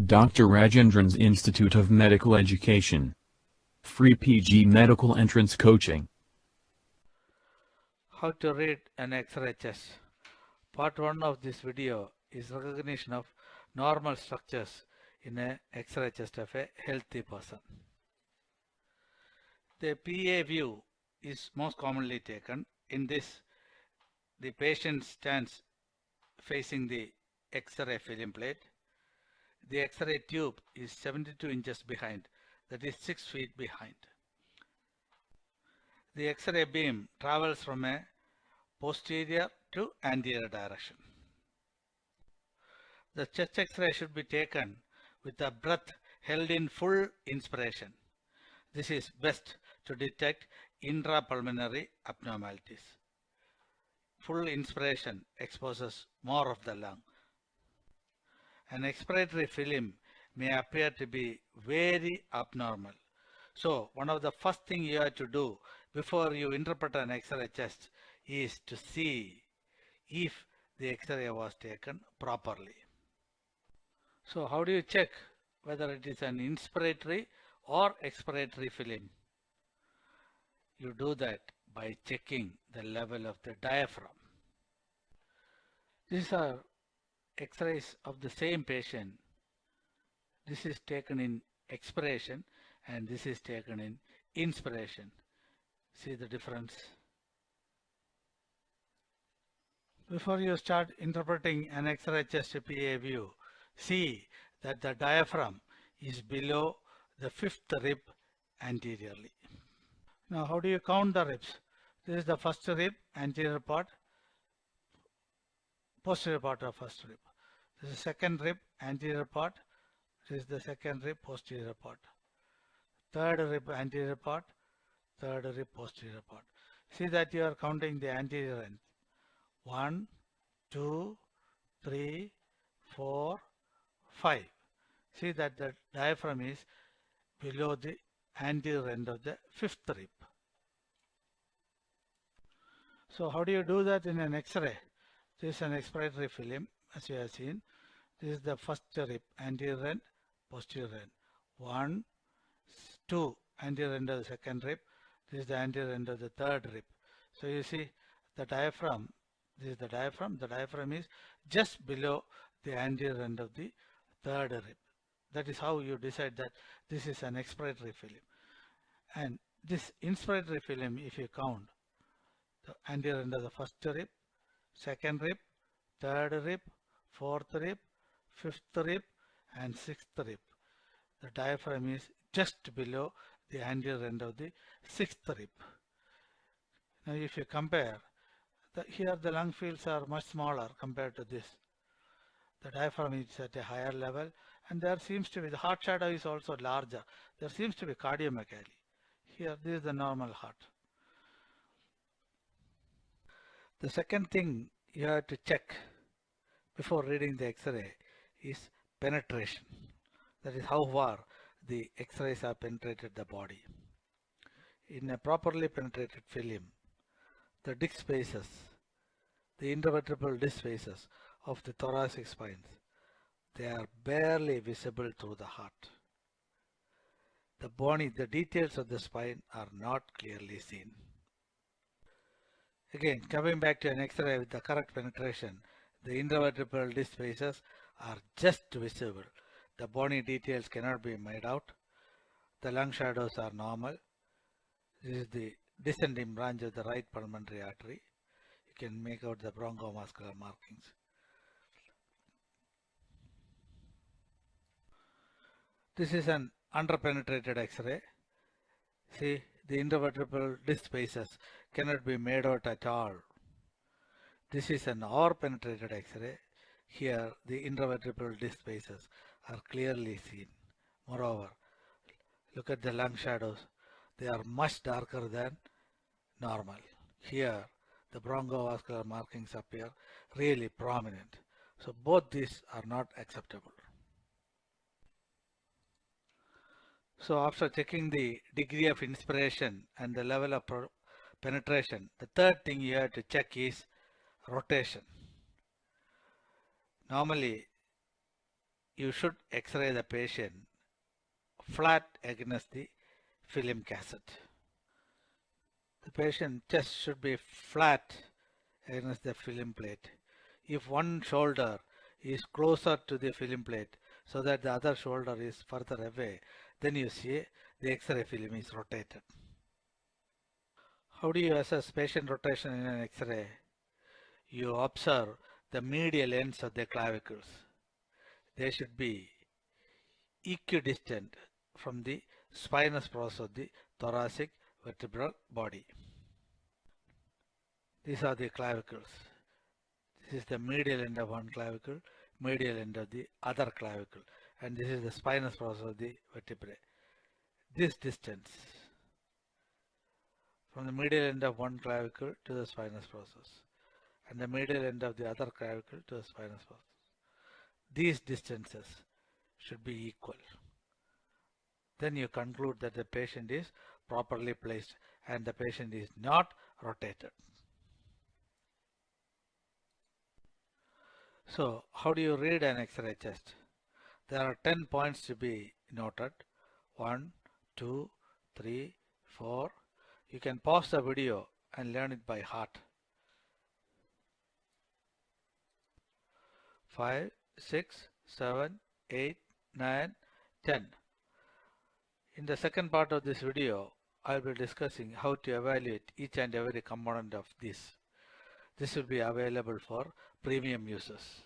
Dr. Rajendran's Institute of Medical Education. Free PG Medical Entrance Coaching. How to read an X-ray chest. Part 1 of this video is recognition of normal structures in an X-ray chest of a healthy person. The PA view is most commonly taken. In this, the patient stands facing the X-ray film plate. The X-ray tube is 72 inches behind, that is 6 feet behind. The X-ray beam travels from a posterior to anterior direction. The chest X-ray should be taken with the breath held in full inspiration. This is best to detect intrapulmonary abnormalities. Full inspiration exposes more of the lung. An expiratory film may appear to be very abnormal. So one of the first things you have to do before you interpret an X-ray chest is to see if the X-ray was taken properly. So how do you check whether it is an inspiratory or expiratory film? You do that by checking the level of the diaphragm. These are X-rays of the same patient. This is taken in expiration and this is taken in inspiration. See the difference? Before you start interpreting an X-ray chest PA view, see that the diaphragm is below the fifth rib anteriorly. Now how do you count the ribs? This is the first rib, anterior part, posterior part of first rib. This is second rib, anterior part. This is the second rib, posterior part. Third rib, anterior part. Third rib, posterior part. See that you are counting the anterior end. 1, 2, 3, 4, 5. See that the diaphragm is below the anterior end of the fifth rib. So how do you do that in an X-ray? This is an expiratory film, as you have seen. This is the first rib, anterior end, posterior end. 1, 2, anterior end of the second rib. This is the anterior end of the third rib. So you see the diaphragm, this is the diaphragm. The diaphragm is just below the anterior end of the third rib. That is how you decide that this is an expiratory film. And this inspiratory film, if you count the anterior end of the first rib, second rib, third rib, fourth rib, fifth rib and sixth rib. The diaphragm is just below the anterior end of the sixth rib. Now if you compare, here the lung fields are much smaller compared to this. The diaphragm is at a higher level and there seems to be, the heart shadow is also larger. There seems to be cardiomegaly. Here this is the normal heart. The second thing you have to check before reading the X-ray is penetration. That is how far the X-rays have penetrated the body. In a properly penetrated film, the disc spaces, the intervertebral disc spaces of the thoracic spines, they are barely visible through the heart. The bony, the details of the spine are not clearly seen. Again, coming back to an X-ray with the correct penetration, the intervertebral disc spaces are just visible. The bony details cannot be made out. The lung shadows are normal. This is the descending branch of the right pulmonary artery. You can make out the bronchomuscular markings. This is an underpenetrated X-ray. See, the intervertebral disc spaces cannot be made out at all. This is an over-penetrated X-ray. Here, the intervertebral disc spaces are clearly seen. Moreover, look at the lung shadows. They are much darker than normal. Here, the bronchovascular markings appear really prominent. So both these are not acceptable. So after checking the degree of inspiration and the level of penetration, the third thing you have to check is rotation. Normally, you should X-ray the patient flat against the film cassette. The patient chest should be flat against the film plate. If one shoulder is closer to the film plate so that the other shoulder is further away, then you see the X-ray film is rotated. How do you assess patient rotation in an X-ray? You observe the medial ends of the clavicles. They should be equidistant from the spinous process of the thoracic vertebral body. These are the clavicles. This is the medial end of one clavicle, medial end of the other clavicle, and this is the spinous process of the vertebrae. This distance from the medial end of one clavicle to the spinous process and the medial end of the other clavicle to the spinous process. These distances should be equal. Then you conclude that the patient is properly placed and the patient is not rotated. So, how do you read an X-ray chest? There are 10 points to be noted. 1, 2, 3, 4. You can pause the video and learn it by heart. 5, 6, 7, 8, 9, 10. In the second part of this video, I will be discussing how to evaluate each and every component of this. This will be available for premium users.